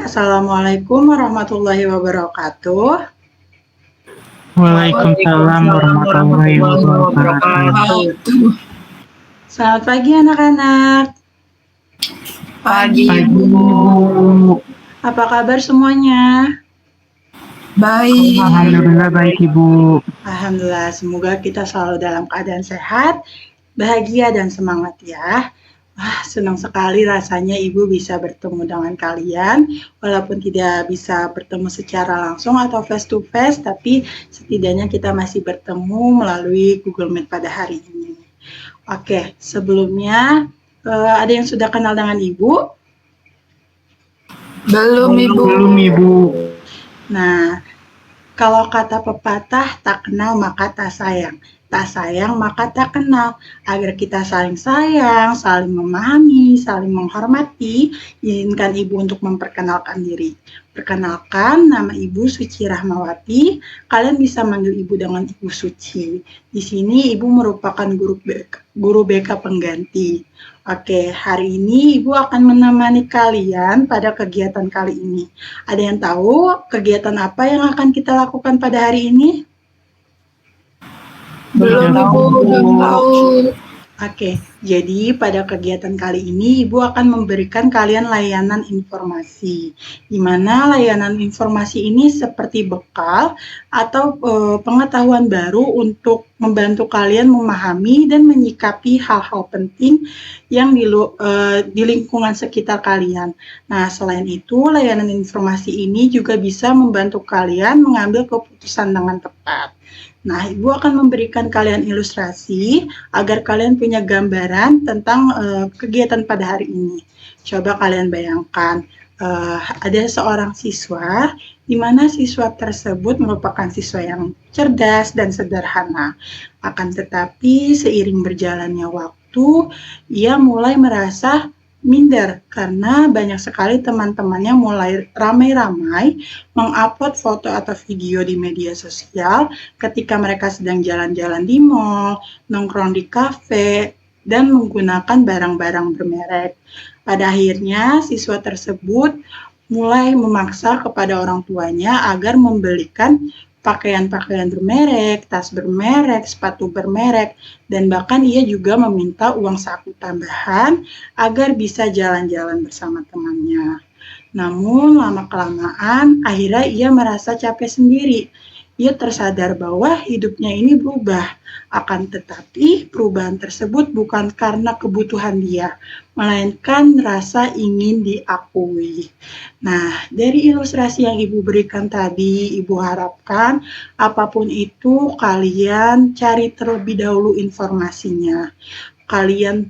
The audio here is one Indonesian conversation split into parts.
Assalamualaikum warahmatullahi wabarakatuh. Waalaikumsalam warahmatullahi wabarakatuh. Selamat pagi anak-anak. Pagi, Bu. Apa kabar semuanya? baik. Alhamdulillah baik Ibu. Alhamdulillah, semoga kita selalu dalam keadaan sehat, bahagia dan semangat ya. Wah, senang sekali rasanya Ibu bisa bertemu dengan kalian, walaupun tidak bisa bertemu secara langsung atau face to face, tapi setidaknya kita masih bertemu melalui Google Meet pada hari ini. Oke, sebelumnya ada yang sudah kenal dengan Ibu? Belum, Ibu. Belum Ibu. Nah, kalau kata pepatah, tak kenal maka tak sayang. Tak sayang maka tak kenal. Agar kita saling sayang, saling memahami, saling menghormati, izinkan Ibu untuk memperkenalkan diri. Perkenalkan, nama Ibu Suci Rahmawati. Kalian bisa manggil Ibu dengan Ibu Suci. Di sini Ibu merupakan guru BK pengganti. Oke, hari ini Ibu akan menemani kalian pada kegiatan kali ini. Ada yang tahu kegiatan apa yang akan kita lakukan pada hari ini? Belum, Ibu. Belum tahu. Oke, jadi pada kegiatan kali ini Ibu akan memberikan kalian layanan informasi, di mana layanan informasi ini seperti bekal atau pengetahuan baru untuk membantu kalian memahami dan menyikapi hal-hal penting yang di lingkungan sekitar kalian. Nah, selain itu, layanan informasi ini juga bisa membantu kalian mengambil keputusan dengan tepat. Nah, Ibu akan memberikan kalian ilustrasi agar kalian punya gambaran tentang kegiatan pada hari ini. Coba kalian bayangkan, ada seorang siswa, di mana siswa tersebut merupakan siswa yang cerdas dan sederhana. Akan tetapi, seiring berjalannya waktu, ia mulai merasa minder karena banyak sekali teman-temannya mulai ramai-ramai mengupload foto atau video di media sosial ketika mereka sedang jalan-jalan di mall, nongkrong di kafe, dan menggunakan barang-barang bermerek. Pada akhirnya, siswa tersebut mulai memaksa kepada orang tuanya agar membelikan pakaian-pakaian bermerek, tas bermerek, sepatu bermerek, dan bahkan ia juga meminta uang saku tambahan agar bisa jalan-jalan bersama temannya. Namun lama-kelamaan akhirnya ia merasa capek sendiri. Ia tersadar bahwa hidupnya ini berubah. Akan tetapi perubahan tersebut bukan karena kebutuhan dia, melainkan rasa ingin diakui. Nah, dari ilustrasi yang Ibu berikan tadi, Ibu harapkan apapun itu kalian cari terlebih dahulu informasinya. Kalian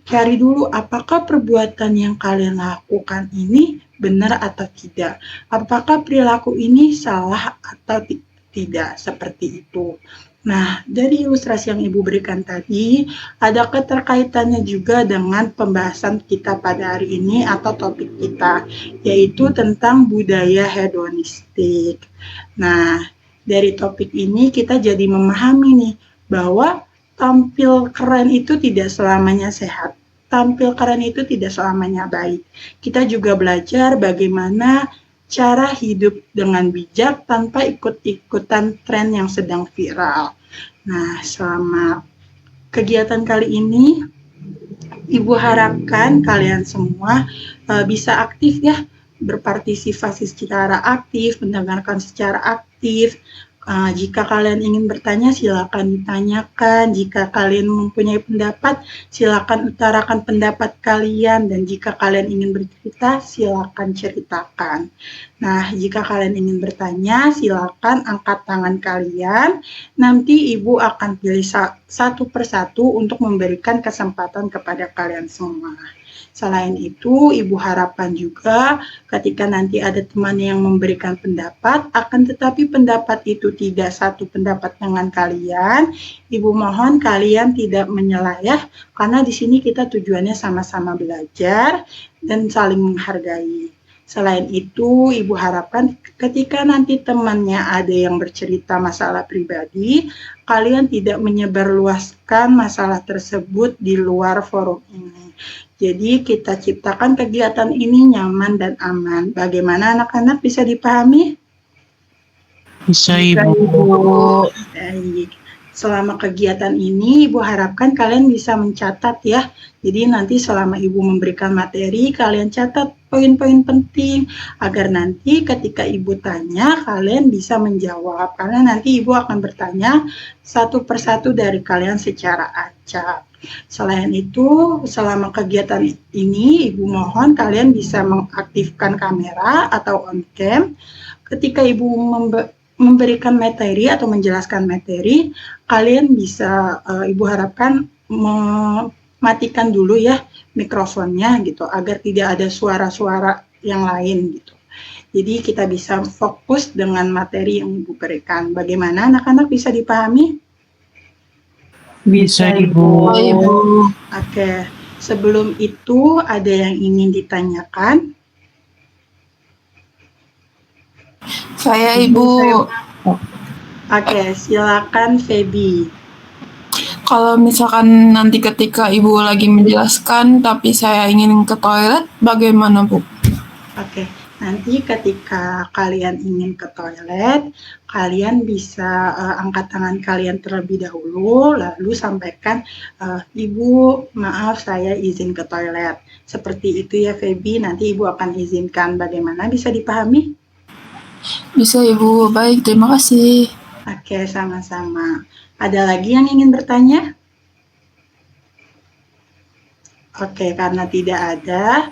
cari dulu apakah perbuatan yang kalian lakukan ini benar atau tidak. Apakah perilaku ini salah atau tidak, seperti itu. Nah, dari ilustrasi yang Ibu berikan tadi, ada keterkaitannya juga dengan pembahasan kita pada hari ini atau topik kita, yaitu tentang budaya hedonistik. Nah, dari topik ini kita jadi memahami nih, bahwa tampil keren itu tidak selamanya sehat. Tampil keren itu tidak selamanya baik. Kita juga belajar bagaimana cara hidup dengan bijak tanpa ikut-ikutan tren yang sedang viral. Nah, selama kegiatan kali ini, Ibu harapkan kalian semua bisa aktif ya, berpartisipasi secara aktif, mendengarkan secara aktif. Jika kalian ingin bertanya, silakan ditanyakan. Jika kalian mempunyai pendapat, silakan utarakan pendapat kalian. Dan jika kalian ingin bercerita, silakan ceritakan. Nah, jika kalian ingin bertanya, silakan angkat tangan kalian. Nanti Ibu akan pilih satu persatu untuk memberikan kesempatan kepada kalian semua. Selain itu, Ibu harapkan juga ketika nanti ada teman yang memberikan pendapat, akan tetapi pendapat itu tidak satu pendapat dengan kalian, Ibu mohon kalian tidak menyelah ya, karena di sini kita tujuannya sama-sama belajar dan saling menghargai. Selain itu, Ibu harapkan ketika nanti temannya ada yang bercerita masalah pribadi, kalian tidak menyebarluaskan masalah tersebut di luar forum ini. Jadi kita ciptakan kegiatan ini nyaman dan aman. Bagaimana anak-anak, bisa dipahami? Bisa Ibu. Baik. Selama kegiatan ini, Ibu harapkan kalian bisa mencatat ya. Jadi nanti selama Ibu memberikan materi, kalian catat poin-poin penting agar nanti ketika Ibu tanya, kalian bisa menjawab. Karena nanti Ibu akan bertanya satu persatu dari kalian secara acak. Selain itu, selama kegiatan ini, Ibu mohon kalian bisa mengaktifkan kamera atau on cam. Ketika Ibu memberikan materi atau menjelaskan materi, kalian bisa Ibu harapkan mematikan dulu ya mikrofonnya gitu, agar tidak ada suara-suara yang lain gitu. Jadi kita bisa fokus dengan materi yang Ibu berikan. Bagaimana anak-anak, bisa dipahami? Bisa Ibu. Ibu. Oke, sebelum itu ada yang ingin ditanyakan? Saya Ibu. Oke, silakan Feby. Kalau misalkan nanti ketika Ibu lagi menjelaskan tapi saya ingin ke toilet, bagaimana Bu? Oke, nanti ketika kalian ingin ke toilet, kalian bisa angkat tangan kalian terlebih dahulu, lalu sampaikan, Ibu, maaf saya izin ke toilet. Seperti itu ya Feby, nanti Ibu akan izinkan. Bagaimana, bisa dipahami? Bisa Ibu, baik, terima kasih. Oke, sama-sama. Ada lagi yang ingin bertanya? Oke, karena tidak ada,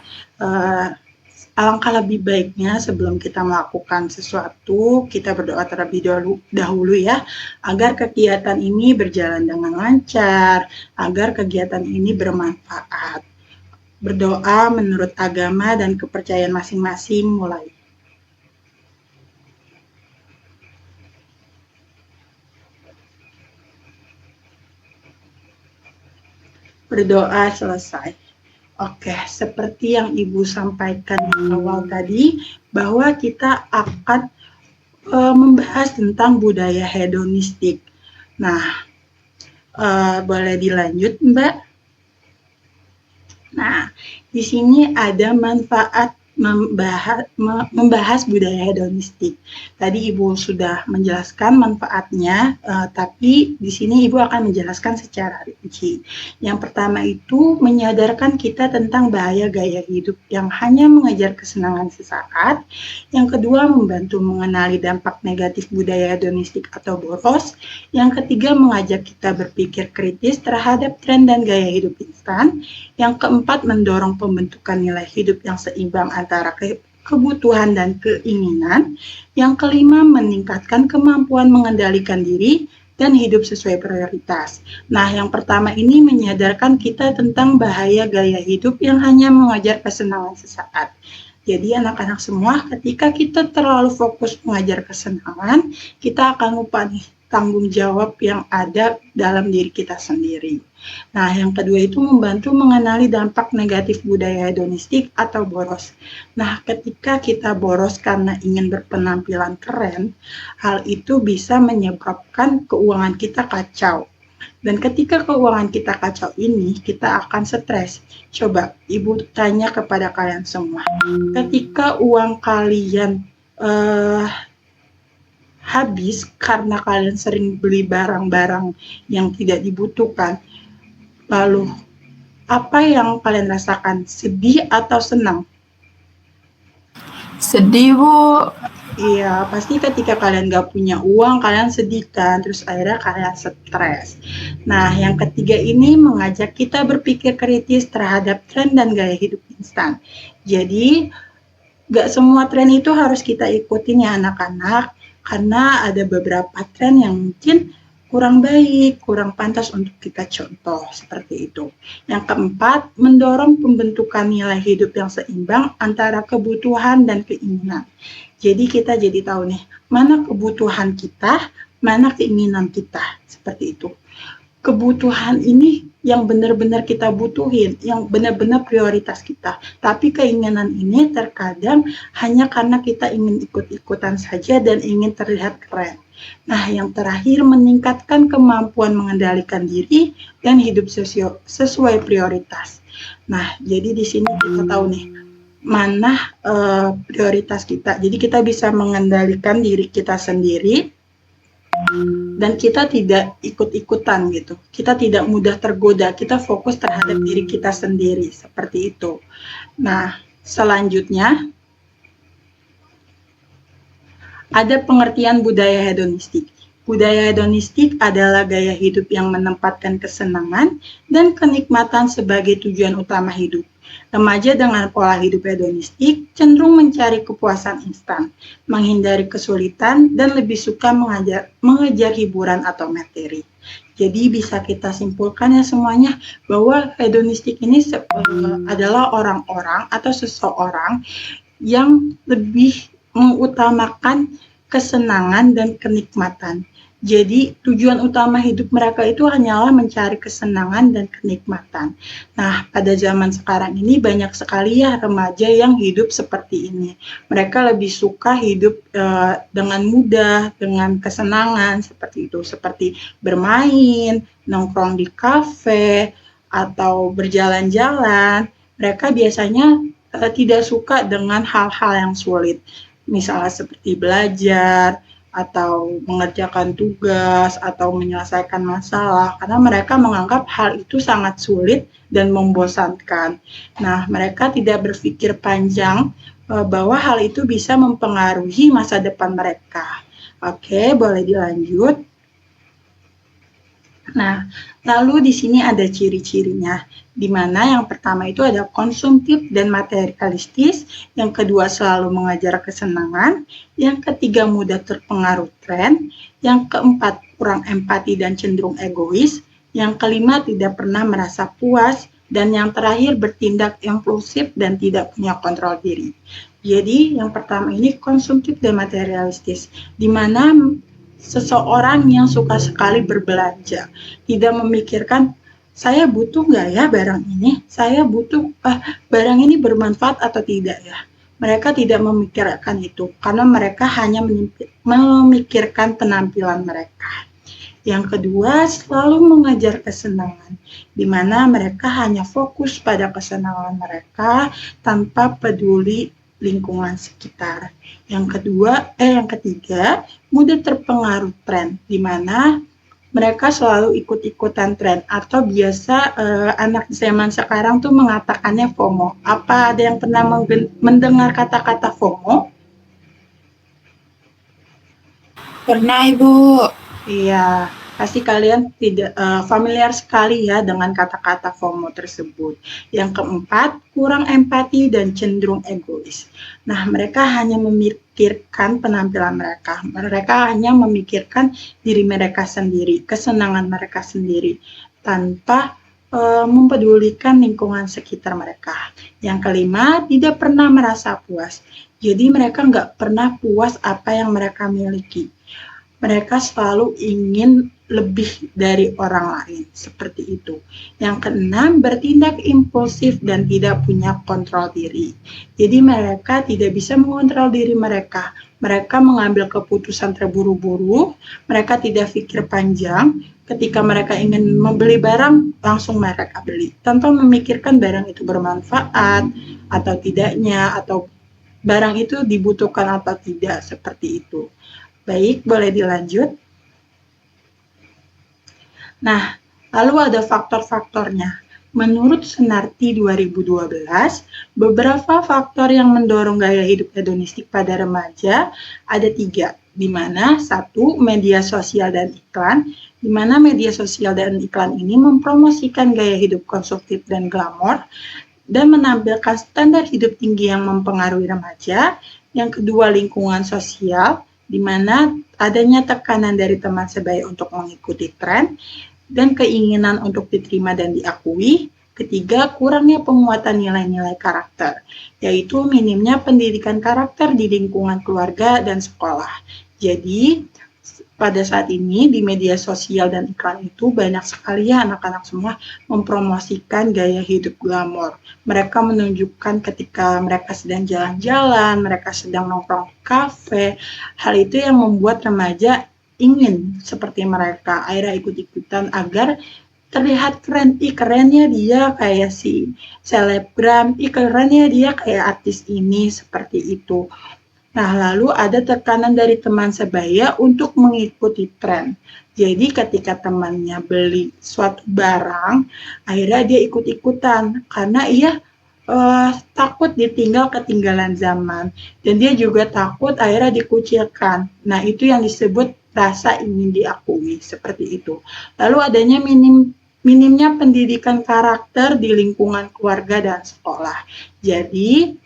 alangkah lebih baiknya sebelum kita melakukan sesuatu, kita berdoa terlebih dahulu ya, agar kegiatan ini berjalan dengan lancar, agar kegiatan ini bermanfaat. Berdoa menurut agama dan kepercayaan masing-masing mulai. Berdoa selesai. Oke, seperti yang Ibu sampaikan di awal tadi, bahwa kita akan membahas tentang budaya hedonistik. Nah, boleh dilanjut, Mbak? Nah, di sini ada manfaat membahas budaya hedonistik. Tadi Ibu sudah menjelaskan manfaatnya, tapi di sini Ibu akan menjelaskan secara rinci. Yang pertama itu menyadarkan kita tentang bahaya gaya hidup yang hanya mengejar kesenangan sesaat. Yang kedua, membantu mengenali dampak negatif budaya hedonistik atau boros. Yang ketiga, mengajak kita berpikir kritis terhadap tren dan gaya hidup instan. Yang keempat, mendorong pembentukan nilai hidup yang seimbang antara kebutuhan dan keinginan. Yang kelima, meningkatkan kemampuan mengendalikan diri dan hidup sesuai prioritas. Nah, yang pertama ini menyadarkan kita tentang bahaya gaya hidup yang hanya mengejar kesenangan sesaat. Jadi anak-anak semua, ketika kita terlalu fokus mengejar kesenangan, kita akan lupa nih tanggung jawab yang ada dalam diri kita sendiri. Nah, yang kedua itu membantu mengenali dampak negatif budaya hedonistik atau boros. Nah, ketika kita boros karena ingin berpenampilan keren, hal itu bisa menyebabkan keuangan kita kacau. Dan ketika keuangan kita kacau ini, kita akan stres. Coba Ibu tanya kepada kalian semua, ketika uang kalian habis karena kalian sering beli barang-barang yang tidak dibutuhkan, lalu apa yang kalian rasakan? Sedih atau senang? Sedih Bu. Iya, pasti ketika kalian gak punya uang, kalian sedih kan, terus akhirnya kalian stres. Nah, yang ketiga ini mengajak kita berpikir kritis terhadap tren dan gaya hidup instan. Jadi, gak semua tren itu harus kita ikutin ya anak-anak, karena ada beberapa tren yang mungkin kurang baik, kurang pantas untuk kita contoh, seperti itu. Yang keempat, mendorong pembentukan nilai hidup yang seimbang antara kebutuhan dan keinginan. Jadi kita jadi tahu nih, mana kebutuhan kita, mana keinginan kita, seperti itu. Kebutuhan ini yang benar-benar kita butuhin, yang benar-benar prioritas kita. Tapi keinginan ini terkadang hanya karena kita ingin ikut-ikutan saja dan ingin terlihat keren. Nah, yang terakhir, meningkatkan kemampuan mengendalikan diri dan hidup sesuai prioritas. Nah, jadi di sini kita tahu nih, mana prioritas kita. Jadi kita bisa mengendalikan diri kita sendiri dan kita tidak ikut-ikutan gitu. Kita tidak mudah tergoda, kita fokus terhadap diri kita sendiri, seperti itu. Nah, selanjutnya ada pengertian budaya hedonistik. Budaya hedonistik adalah gaya hidup yang menempatkan kesenangan dan kenikmatan sebagai tujuan utama hidup. Remaja dengan pola hidup hedonistik cenderung mencari kepuasan instan, menghindari kesulitan, dan lebih suka mengejar hiburan atau materi. Jadi bisa kita simpulkan ya semuanya bahwa hedonistik ini adalah orang-orang atau seseorang yang lebih mengutamakan kesenangan dan kenikmatan. Jadi tujuan utama hidup mereka itu hanyalah mencari kesenangan dan kenikmatan. Nah, pada zaman sekarang ini banyak sekali ya remaja yang hidup seperti ini. Mereka lebih suka hidup dengan mudah, dengan kesenangan seperti itu. Seperti bermain, nongkrong di kafe, atau berjalan-jalan. Mereka biasanya tidak suka dengan hal-hal yang sulit. Misalnya seperti belajar, atau mengerjakan tugas, atau menyelesaikan masalah, karena mereka menganggap hal itu sangat sulit dan membosankan. Nah, mereka tidak berpikir panjang bahwa hal itu bisa mempengaruhi masa depan mereka. Oke, boleh dilanjut. Nah, lalu di sini ada ciri-cirinya, di mana yang pertama itu ada konsumtif dan materialistis, yang kedua selalu mengejar kesenangan, yang ketiga mudah terpengaruh tren, yang keempat kurang empati dan cenderung egois, yang kelima tidak pernah merasa puas, dan yang terakhir bertindak impulsif dan tidak punya kontrol diri. Jadi yang pertama ini konsumtif dan materialistis, di mana seseorang yang suka sekali berbelanja, tidak memikirkan saya butuh nggak ya barang ini, saya butuh barang ini bermanfaat atau tidak ya. Mereka tidak memikirkan itu karena mereka hanya memikirkan penampilan mereka. Yang kedua, selalu mengejar kesenangan, di mana mereka hanya fokus pada kesenangan mereka tanpa peduli lingkungan sekitar. Yang ketiga, mudah terpengaruh tren, di mana mereka selalu ikut-ikutan tren, atau biasa anak zaman sekarang tuh mengatakannya FOMO. Apa ada yang pernah mendengar kata-kata FOMO? Pernah, Ibu. Iya, pasti kalian tidak familiar sekali ya dengan kata-kata FOMO tersebut. Yang keempat, kurang empati dan cenderung egois. Nah, mereka hanya memikirkan penampilan mereka. Mereka hanya memikirkan diri mereka sendiri, kesenangan mereka sendiri, tanpa mempedulikan lingkungan sekitar mereka. Yang kelima, tidak pernah merasa puas. Jadi mereka nggak pernah puas apa yang mereka miliki. Mereka selalu ingin lebih dari orang lain, seperti itu. Yang keenam, bertindak impulsif dan tidak punya kontrol diri. Jadi mereka tidak bisa mengontrol diri mereka. Mereka mengambil keputusan terburu-buru, mereka tidak pikir panjang. Ketika mereka ingin membeli barang, langsung mereka beli, tanpa memikirkan barang itu bermanfaat atau tidaknya, atau barang itu dibutuhkan atau tidak, seperti itu. Baik, boleh dilanjut. Nah, lalu ada faktor-faktornya. Menurut Sunarti 2012, beberapa faktor yang mendorong gaya hidup hedonistik pada remaja ada 3, di mana 1, media sosial dan iklan, di mana media sosial dan iklan ini mempromosikan gaya hidup konsumtif dan glamor, dan menampilkan standar hidup tinggi yang mempengaruhi remaja. Yang kedua, lingkungan sosial, di mana adanya tekanan dari teman sebaya untuk mengikuti tren, dan keinginan untuk diterima dan diakui. Ketiga, kurangnya penguatan nilai-nilai karakter, yaitu minimnya pendidikan karakter di lingkungan keluarga dan sekolah. Jadi, pada saat ini di media sosial dan iklan itu banyak sekali ya anak-anak semua mempromosikan gaya hidup glamor. Mereka menunjukkan ketika mereka sedang jalan-jalan, mereka sedang nongkrong di kafe. Hal itu yang membuat remaja ingin seperti mereka, akhirnya ikut-ikutan agar terlihat keren. Ih, kerennya dia kayak si selebgram, ih kerennya dia kayak artis ini, seperti itu. Nah, lalu ada tekanan dari teman sebaya untuk mengikuti tren. Jadi ketika temannya beli suatu barang, akhirnya dia ikut-ikutan karena ia takut ditinggal ketinggalan zaman dan dia juga takut akhirnya dikucilkan. Nah, itu yang disebut rasa ingin diakui, seperti itu. Lalu adanya minimnya pendidikan karakter di lingkungan keluarga dan sekolah. Jadi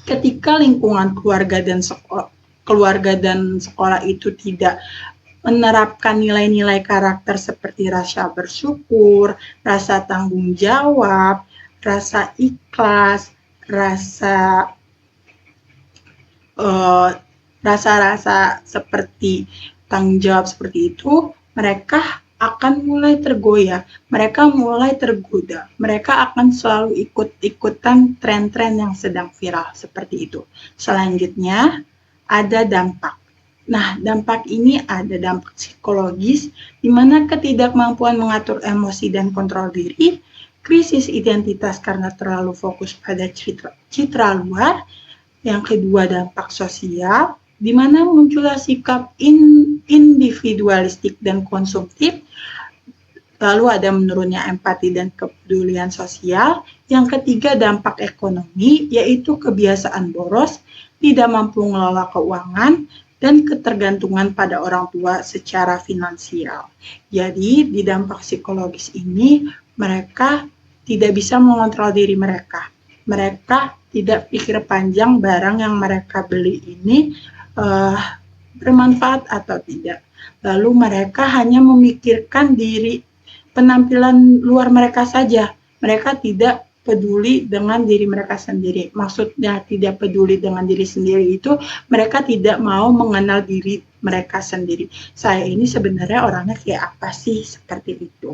ketika lingkungan keluarga dan sekolah itu tidak menerapkan nilai-nilai karakter seperti rasa bersyukur, rasa tanggung jawab, rasa ikhlas, rasa seperti tanggung jawab seperti itu, mereka akan mulai tergoyah, mereka mulai tergoda, mereka akan selalu ikut-ikutan tren-tren yang sedang viral, seperti itu. Selanjutnya, ada dampak. Nah, dampak ini ada dampak psikologis, di mana ketidakmampuan mengatur emosi dan kontrol diri, krisis identitas karena terlalu fokus pada citra luar. Yang kedua, dampak sosial, di mana munculnya sikap individualistik dan konsumtif. Lalu ada menurunnya empati dan kepedulian sosial. Yang ketiga, dampak ekonomi, yaitu kebiasaan boros, tidak mampu mengelola keuangan, dan ketergantungan pada orang tua secara finansial. Jadi, di dampak psikologis ini, mereka tidak bisa mengontrol diri mereka. Mereka tidak pikir panjang barang yang mereka beli ini bermanfaat atau tidak. Lalu mereka hanya memikirkan penampilan luar mereka saja. Mereka tidak peduli dengan diri mereka sendiri. Maksudnya tidak peduli dengan diri sendiri itu mereka tidak mau mengenal diri mereka sendiri. Saya ini sebenarnya orangnya kayak apa sih, seperti itu.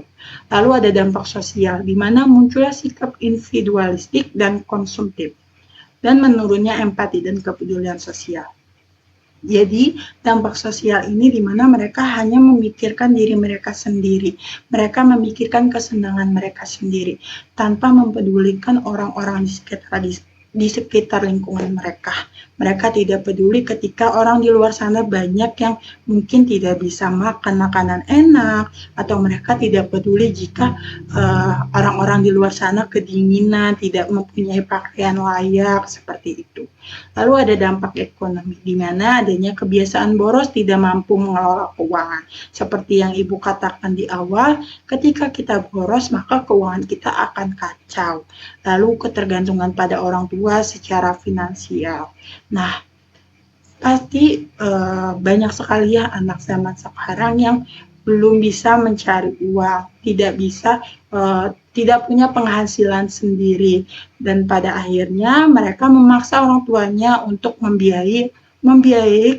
Lalu ada dampak sosial, di mana munculnya sikap individualistik dan konsumtif, dan menurunnya empati dan kepedulian sosial. Jadi dampak sosial ini di mana mereka hanya memikirkan diri mereka sendiri, mereka memikirkan kesenangan mereka sendiri, tanpa mempedulikan orang-orang di sekitar lingkungan mereka. Mereka tidak peduli ketika orang di luar sana banyak yang mungkin tidak bisa makan makanan enak, atau mereka tidak peduli jika orang-orang di luar sana kedinginan, tidak mempunyai pakaian layak, seperti itu. Lalu ada dampak ekonomi, di mana adanya kebiasaan boros tidak mampu mengelola keuangan. Seperti yang Ibu katakan di awal, ketika kita boros maka keuangan kita akan kacau. Lalu ketergantungan pada orang tua secara finansial. Nah, pasti banyak sekali ya anak zaman sekarang yang belum bisa mencari uang, tidak punya penghasilan sendiri, dan pada akhirnya mereka memaksa orang tuanya untuk membiayai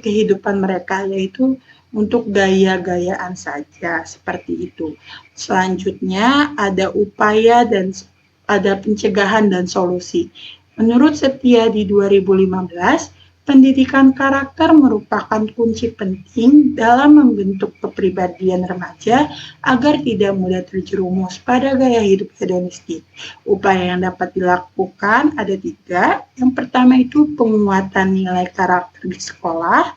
kehidupan mereka, yaitu untuk gaya-gayaan saja, seperti itu. Selanjutnya ada upaya dan ada pencegahan dan solusi. Menurut Setia di 2015, pendidikan karakter merupakan kunci penting dalam membentuk kepribadian remaja agar tidak mudah terjerumus pada gaya hidup hedonistik. Upaya yang dapat dilakukan ada 3. Yang pertama itu penguatan nilai karakter di sekolah.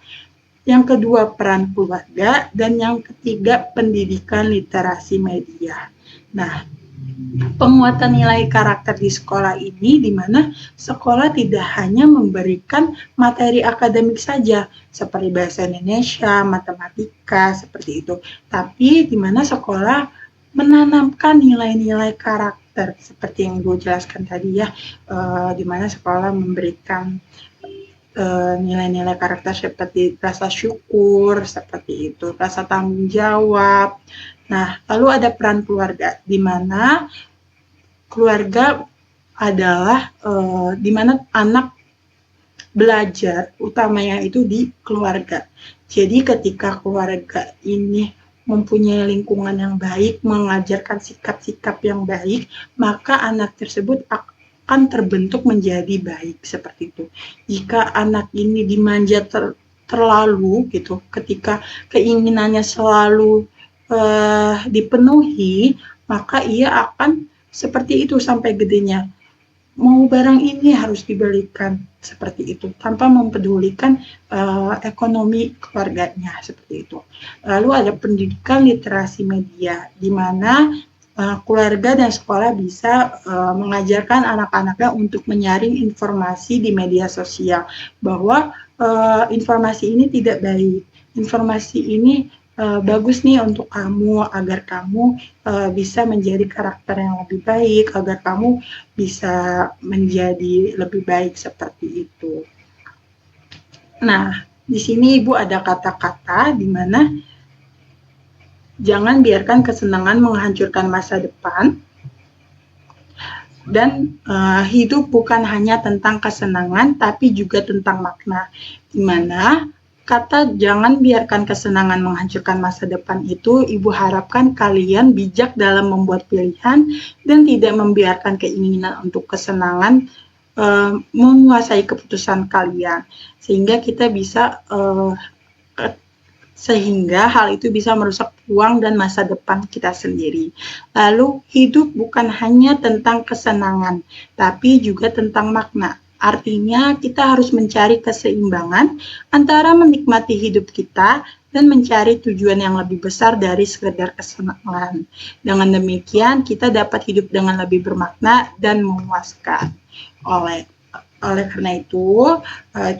Yang kedua, peran keluarga. Dan yang ketiga, pendidikan literasi media. Nah, penguatan nilai karakter di sekolah ini, di mana sekolah tidak hanya memberikan materi akademik saja, seperti bahasa Indonesia, matematika, seperti itu, tapi di mana sekolah menanamkan nilai-nilai karakter, seperti yang Ibu jelaskan tadi ya, di mana sekolah memberikan nilai-nilai karakter seperti rasa syukur, seperti itu, rasa tanggung jawab. Nah, lalu ada peran keluarga, di mana keluarga adalah di mana anak belajar, utamanya itu di keluarga. Jadi ketika keluarga ini mempunyai lingkungan yang baik, mengajarkan sikap-sikap yang baik, maka anak tersebut akan terbentuk menjadi baik seperti itu. Jika anak ini dimanja terlalu gitu, ketika keinginannya selalu dipenuhi, maka ia akan seperti itu sampai gedenya. Mau barang ini harus dibelikan seperti itu tanpa mempedulikan ekonomi keluarganya seperti itu. Lalu ada pendidikan literasi media di mana keluarga dan sekolah bisa mengajarkan anak-anaknya untuk menyaring informasi di media sosial bahwa informasi ini tidak baik, informasi ini bagus nih untuk kamu agar kamu bisa menjadi karakter yang lebih baik, agar kamu bisa menjadi lebih baik seperti itu. Nah, di sini Ibu ada kata-kata di mana jangan biarkan kesenangan menghancurkan masa depan, dan hidup bukan hanya tentang kesenangan tapi juga tentang makna, di mana kata jangan biarkan kesenangan menghancurkan masa depan itu Ibu harapkan kalian bijak dalam membuat pilihan dan tidak membiarkan keinginan untuk kesenangan menguasai keputusan kalian, sehingga kita bisa sehingga hal itu bisa merusak uang dan masa depan kita sendiri. Lalu hidup bukan hanya tentang kesenangan tapi juga tentang makna. Artinya kita harus mencari keseimbangan antara menikmati hidup kita dan mencari tujuan yang lebih besar dari sekedar kesenangan. Dengan demikian kita dapat hidup dengan lebih bermakna dan memuaskan. Oleh karena itu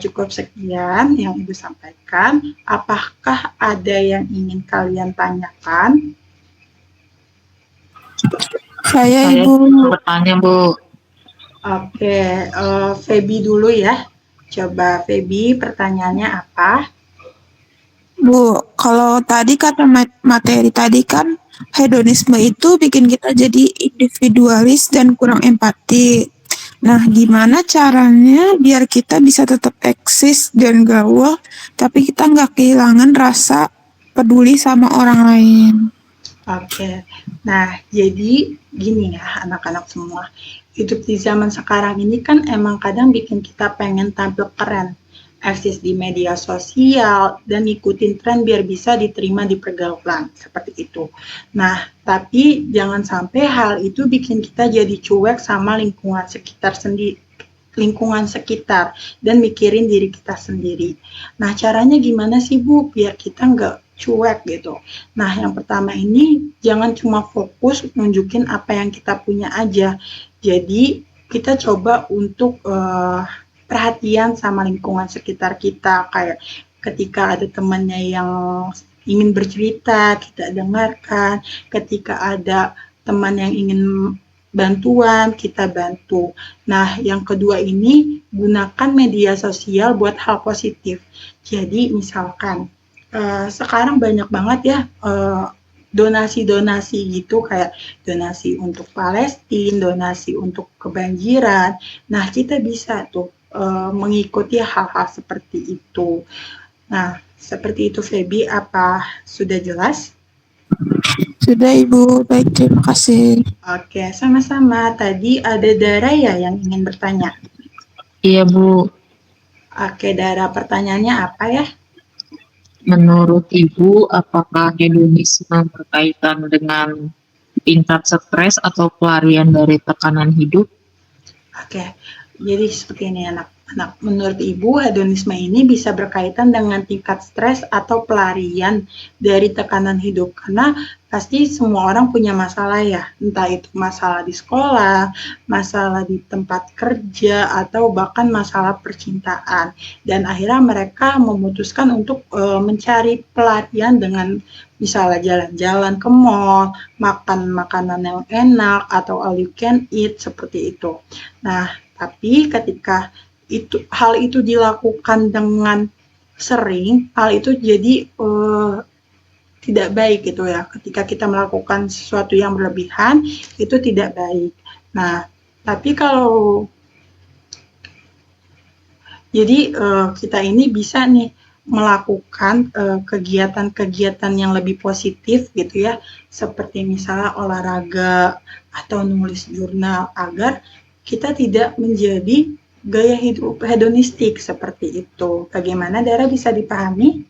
cukup sekian yang Ibu sampaikan. Apakah ada yang ingin kalian tanyakan? Saya Saya Ibu. bertanya, Bu. Oke, Feby dulu ya. Coba Feby, pertanyaannya apa? Bu, kalau tadi kata materi tadi kan hedonisme itu bikin kita jadi individualis dan kurang empati. Nah, gimana caranya biar kita bisa tetap eksis dan gaul, tapi kita nggak kehilangan rasa peduli sama orang lain? Oke, nah jadi gini ya anak-anak semua, hidup di zaman sekarang ini kan emang kadang bikin kita pengen tampil keren, eksis di media sosial, dan ngikutin tren biar bisa diterima di pergaulan, seperti itu. Nah, tapi jangan sampai hal itu bikin kita jadi cuek sama lingkungan sekitar dan mikirin diri kita sendiri. Nah, caranya gimana sih Bu biar kita nggak cuek gitu. Nah, yang pertama ini jangan cuma fokus nunjukin apa yang kita punya aja. Jadi kita coba untuk perhatian sama lingkungan sekitar kita, kayak ketika ada temannya yang ingin bercerita, kita dengarkan. Ketika ada teman yang ingin bantuan, kita bantu. Nah, yang kedua ini gunakan media sosial buat hal positif. Jadi misalkan sekarang banyak banget ya donasi-donasi gitu, kayak donasi untuk Palestina, donasi untuk kebanjiran. Nah, kita bisa tuh mengikuti hal-hal seperti itu. Nah, seperti itu Feby, apa sudah jelas? Sudah Ibu, baik terima kasih. Oke, sama-sama. Tadi ada Dara ya yang ingin bertanya. Iya, Bu. Oke, Dara, pertanyaannya apa ya? Menurut Ibu, apakah hedonisme berkaitan dengan tingkat stres atau pelarian dari tekanan hidup? Oke, jadi seperti ini anak-anak. Menurut Ibu, hedonisme ini bisa berkaitan dengan tingkat stres atau pelarian dari tekanan hidup. Karena pasti semua orang punya masalah ya, entah itu masalah di sekolah, masalah di tempat kerja, atau bahkan masalah percintaan. Dan akhirnya mereka memutuskan untuk mencari pelarian dengan misalnya jalan-jalan ke mall, makan makanan yang enak, atau all you can eat, seperti itu. Nah, tapi ketika hal itu dilakukan dengan sering, hal itu jadi tidak baik gitu ya. Ketika kita melakukan sesuatu yang berlebihan, itu tidak baik. Nah, tapi kalau jadi kita ini bisa nih melakukan kegiatan-kegiatan yang lebih positif gitu ya, seperti misalnya olahraga atau nulis jurnal agar kita tidak menjadi gaya hidup hedonistik seperti itu. Bagaimana Dara, bisa dipahami?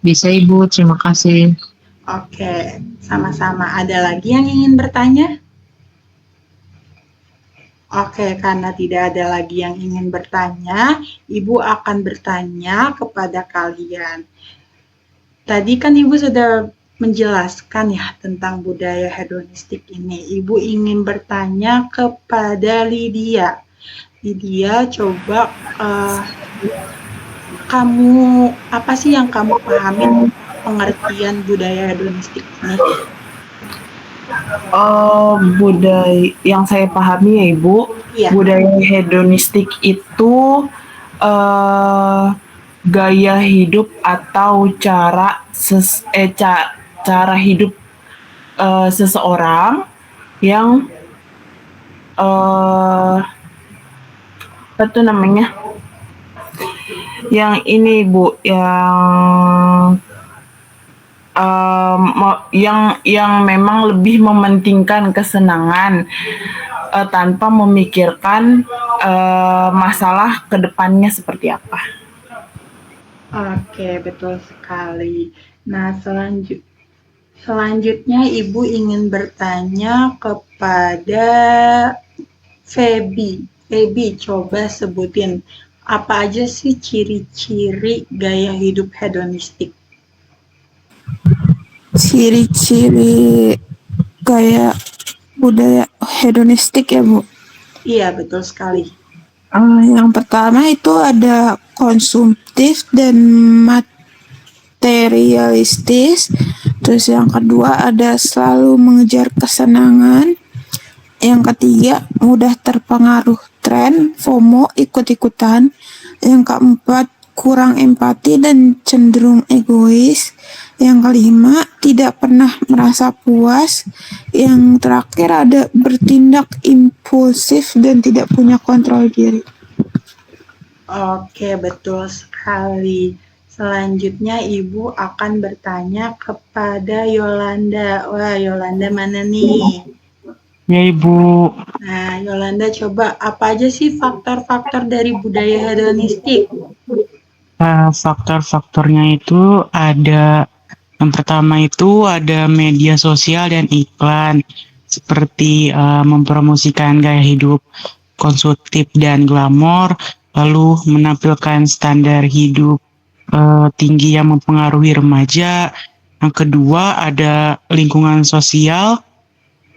Bisa Ibu, terima kasih. Oke, sama-sama. Ada lagi yang ingin bertanya? Oke, karena tidak ada lagi yang ingin bertanya, Ibu akan bertanya kepada kalian. Tadi kan Ibu sudah menjelaskan ya tentang budaya hedonistik ini. Ibu ingin bertanya kepada Lydia. Lydia, coba apa sih yang kamu pahami pengertian budaya hedonistik ini? Budaya yang saya pahami ya Ibu, Iya. budaya hedonistik itu gaya hidup atau cara hidup seseorang yang apa tuh namanya? Yang ini Bu, yang memang lebih mementingkan kesenangan tanpa memikirkan masalah kedepannya seperti apa. Oke, betul sekali. Nah, selanjutnya Ibu ingin bertanya kepada Feby. Feby, coba sebutin apa aja sih ciri-ciri gaya hidup hedonistik? Ciri-ciri gaya budaya hedonistik ya Bu. Iya, betul sekali. Yang pertama itu ada konsumtif dan materialistis. Terus yang kedua ada selalu mengejar kesenangan. Yang ketiga mudah terpengaruh tren, FOMO, ikut-ikutan. Yang keempat kurang empati dan cenderung egois. Yang kelima tidak pernah merasa puas. Yang terakhir ada bertindak impulsif dan tidak punya kontrol diri. Oke, betul sekali. Selanjutnya Ibu akan bertanya kepada Yolanda. Wah, Yolanda mana nih? Ya Ibu, Nah, Yolanda, coba apa aja sih faktor-faktor dari budaya hedonistik? faktor-faktornya itu ada, yang pertama itu ada media sosial dan iklan, seperti mempromosikan gaya hidup konsumtif dan glamor, lalu menampilkan standar hidup tinggi yang mempengaruhi remaja. Yang kedua ada lingkungan sosial,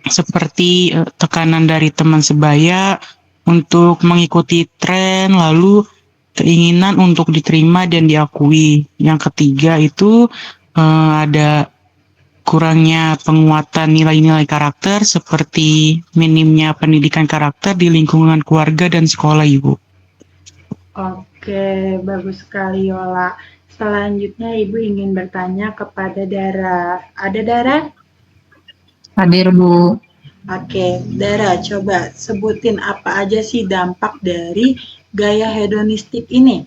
seperti tekanan dari teman sebaya untuk mengikuti tren, lalu keinginan untuk diterima dan diakui. Yang ketiga itu ada kurangnya penguatan nilai-nilai karakter, seperti minimnya pendidikan karakter di lingkungan keluarga dan sekolah, Ibu. Oke, bagus sekali Yola. Selanjutnya Ibu ingin bertanya kepada Dara. Ada Dara? Hadir Bu. Oke, Dara, coba sebutin apa aja sih dampak dari gaya hedonistik ini?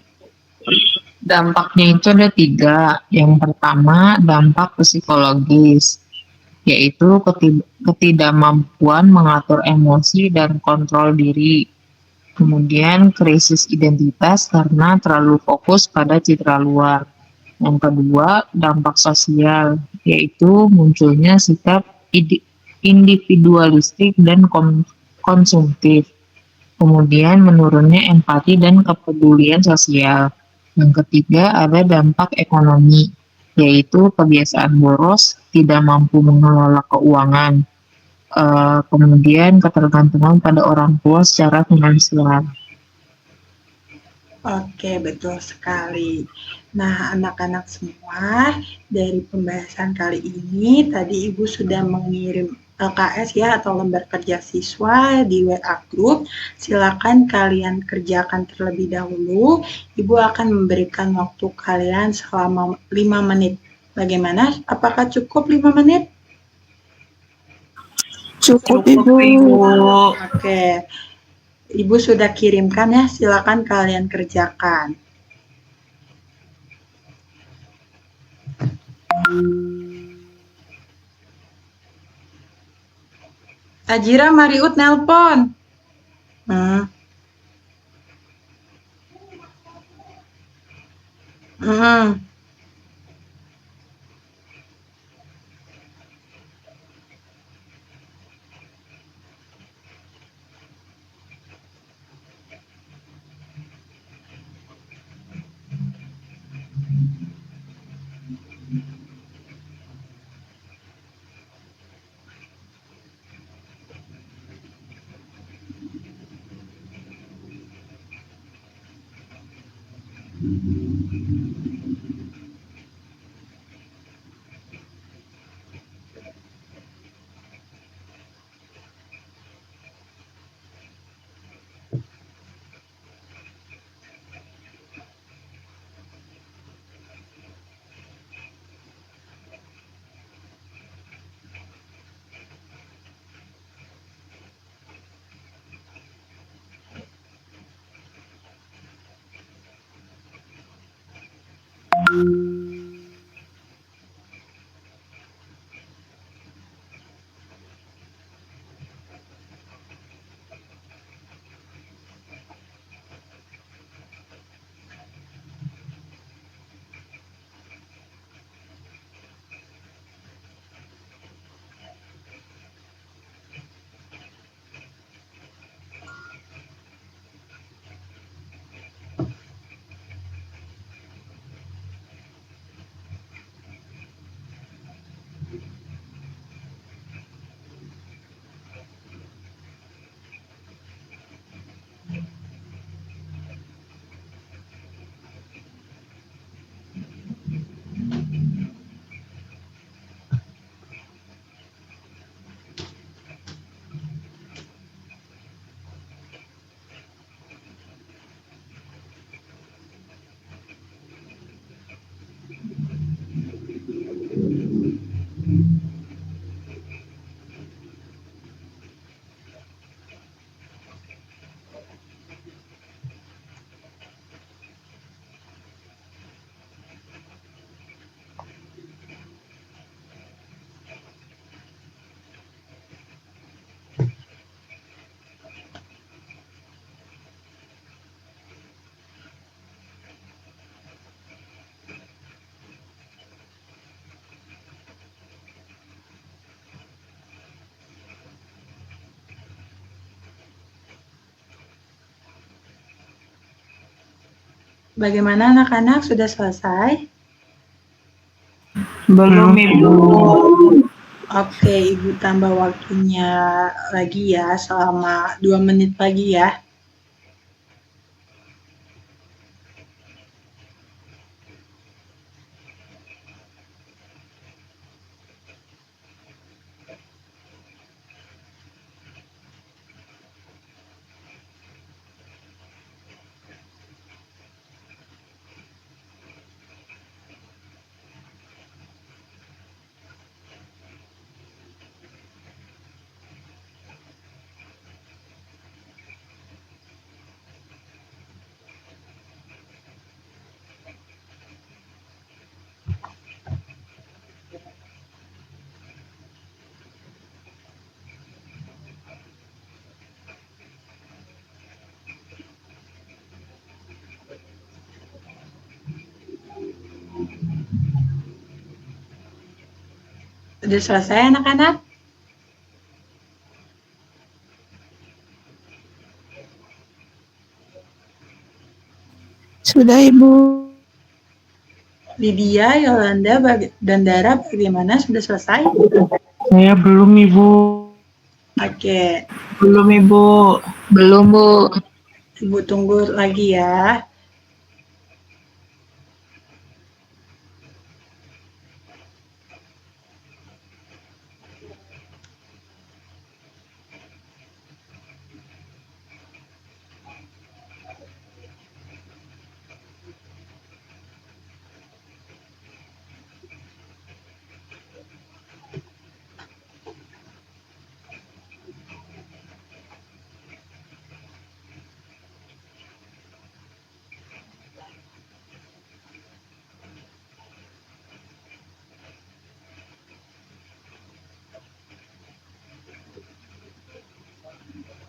Dampaknya itu ada 3. Yang pertama, dampak psikologis, yaitu ketidakmampuan mengatur emosi dan kontrol diri. Kemudian krisis identitas karena terlalu fokus pada citra luar. Yang kedua, dampak sosial, yaitu munculnya sikap individualistik dan konsumtif. Kemudian menurunnya empati dan kepedulian sosial. Yang ketiga ada dampak ekonomi, yaitu kebiasaan boros, tidak mampu mengelola keuangan, kemudian ketergantungan pada orang tua secara finansial. Oke, betul sekali. Nah, anak-anak semua, dari pembahasan kali ini, tadi Ibu sudah mengirim LKS ya, atau lembar kerja siswa di WA Group. Silakan kalian kerjakan terlebih dahulu. Ibu akan memberikan waktu kalian selama 5 menit. Bagaimana? Apakah cukup 5 menit? Cukup Ibu. Oke. Ibu sudah kirimkan ya, silakan kalian kerjakan. Ajira Mariut nelpon. Hmm. Hmm. Bagaimana anak-anak, sudah selesai? Belum, Belum, Ibu. Oke, Ibu tambah waktunya lagi ya, selama 2 menit lagi ya. Sudah selesai anak-anak? Sudah, Ibu. Lydia, Yolanda, dan Dara bagaimana? Sudah selesai? saya belum, Ibu. Oke, Belum, Ibu. Belum, Bu. Ibu tunggu lagi ya.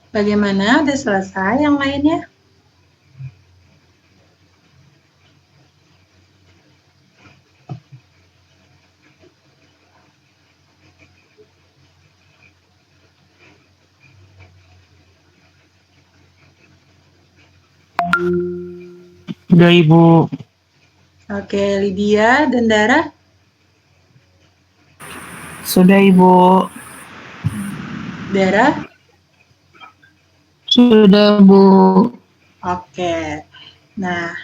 Bagaimana? Udah selesai yang lainnya? Udah Ibu. Oke, Lydia dan Dara? Sudah Ibu. Dara? Sudah, Bu. Oke. Nah,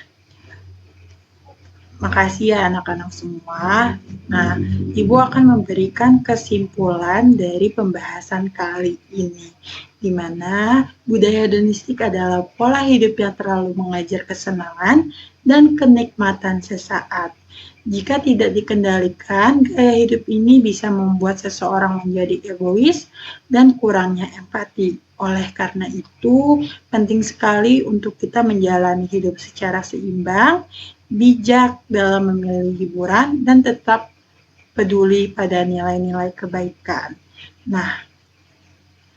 makasih ya anak-anak semua. Nah, Ibu akan memberikan kesimpulan dari pembahasan kali ini, di mana budaya hedonistik adalah pola hidup yang terlalu mengajar kesenangan dan kenikmatan sesaat. Jika tidak dikendalikan, gaya hidup ini bisa membuat seseorang menjadi egois dan kurangnya empati. Oleh karena itu, penting sekali untuk kita menjalani hidup secara seimbang, bijak dalam memilih hiburan, dan tetap peduli pada nilai-nilai kebaikan. Nah,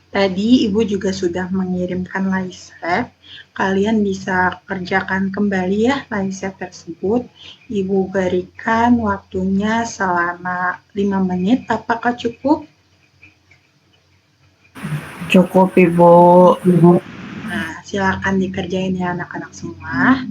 tadi Ibu juga sudah mengirimkan Laiset. Kalian bisa kerjakan kembali ya Laiset tersebut. Ibu berikan waktunya selama 5 menit. Apakah cukup? Cukup Ibu. Nah, silakan dikerjain ya anak-anak semua.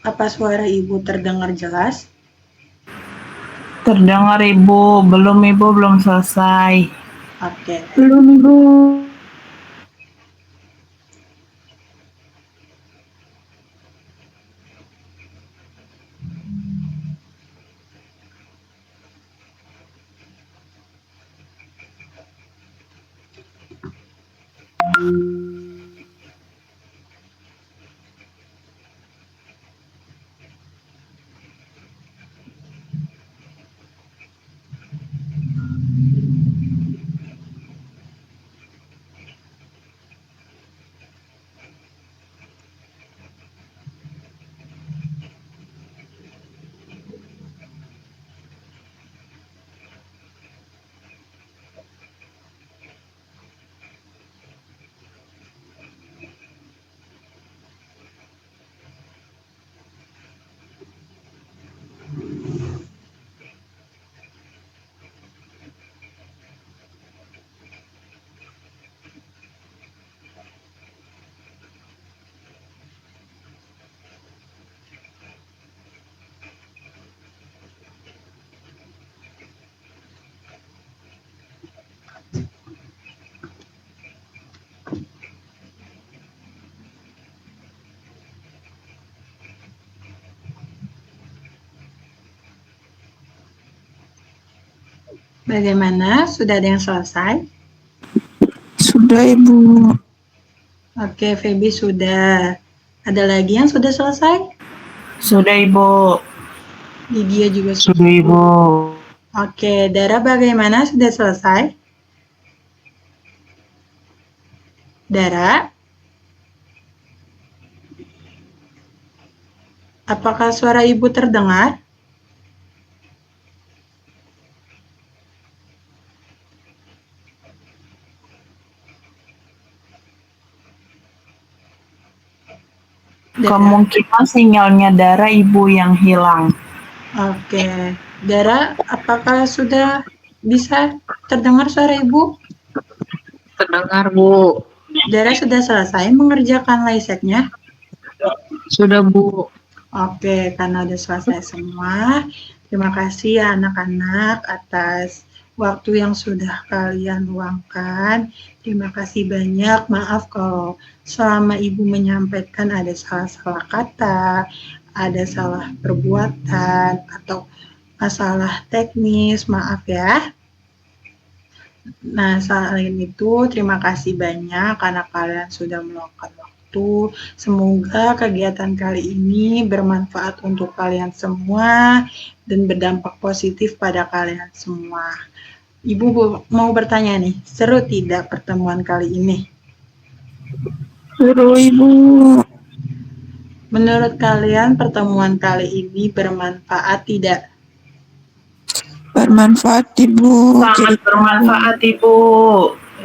Apa suara Ibu terdengar jelas? Terdengar Ibu, belum Ibu, belum selesai. Oke. Belum Ibu. Bagaimana? Sudah ada yang selesai? Sudah Ibu. Oke, Feby sudah. Ada lagi yang sudah selesai? Sudah Ibu. Lydia juga sudah. Sudah Ibu. Oke, Dara bagaimana? Sudah selesai? Dara? Apakah suara Ibu terdengar? Dara? Kemungkinan sinyalnya Dara Ibu yang hilang. Oke, Dara, apakah sudah bisa terdengar suara Ibu? Terdengar, Bu. Dara sudah selesai mengerjakan laysetnya? Sudah, Bu. Oke, karena udah selesai semua, terima kasih ya anak-anak atas waktu yang sudah kalian luangkan. Terima kasih banyak, maaf kalau selama Ibu menyampaikan ada salah-salah kata, ada salah perbuatan, atau masalah teknis, maaf ya. Nah, selain itu, terima kasih banyak karena kalian sudah meluangkan waktu. Semoga kegiatan kali ini bermanfaat untuk kalian semua dan berdampak positif pada kalian semua. Ibu mau bertanya nih, seru tidak pertemuan kali ini? Seru Ibu. Menurut kalian pertemuan kali ini bermanfaat tidak? Bermanfaat Ibu. Sangat bermanfaat Ibu.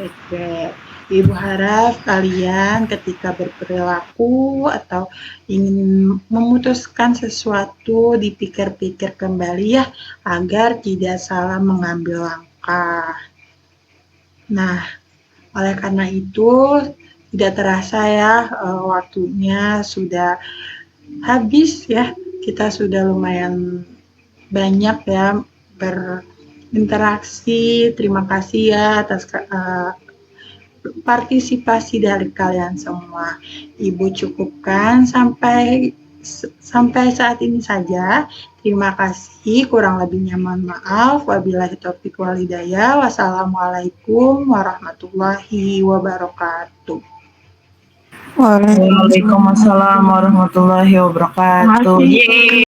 Oke, Ibu harap kalian ketika berperilaku atau ingin memutuskan sesuatu dipikir-pikir kembali ya, agar tidak salah mengambil langkah. Nah, oleh karena itu tidak terasa ya waktunya sudah habis ya. Kita sudah lumayan banyak ya berinteraksi. Terima kasih ya atas partisipasi dari kalian semua. Ibu cukupkan sampai saat ini saja. Terima kasih, kurang lebihnya mohon maaf. Wabillahi taufiq wal hidayah. Wassalamualaikum warahmatullahi wabarakatuh. Waalaikumsalam warahmatullahi wabarakatuh. Yeay.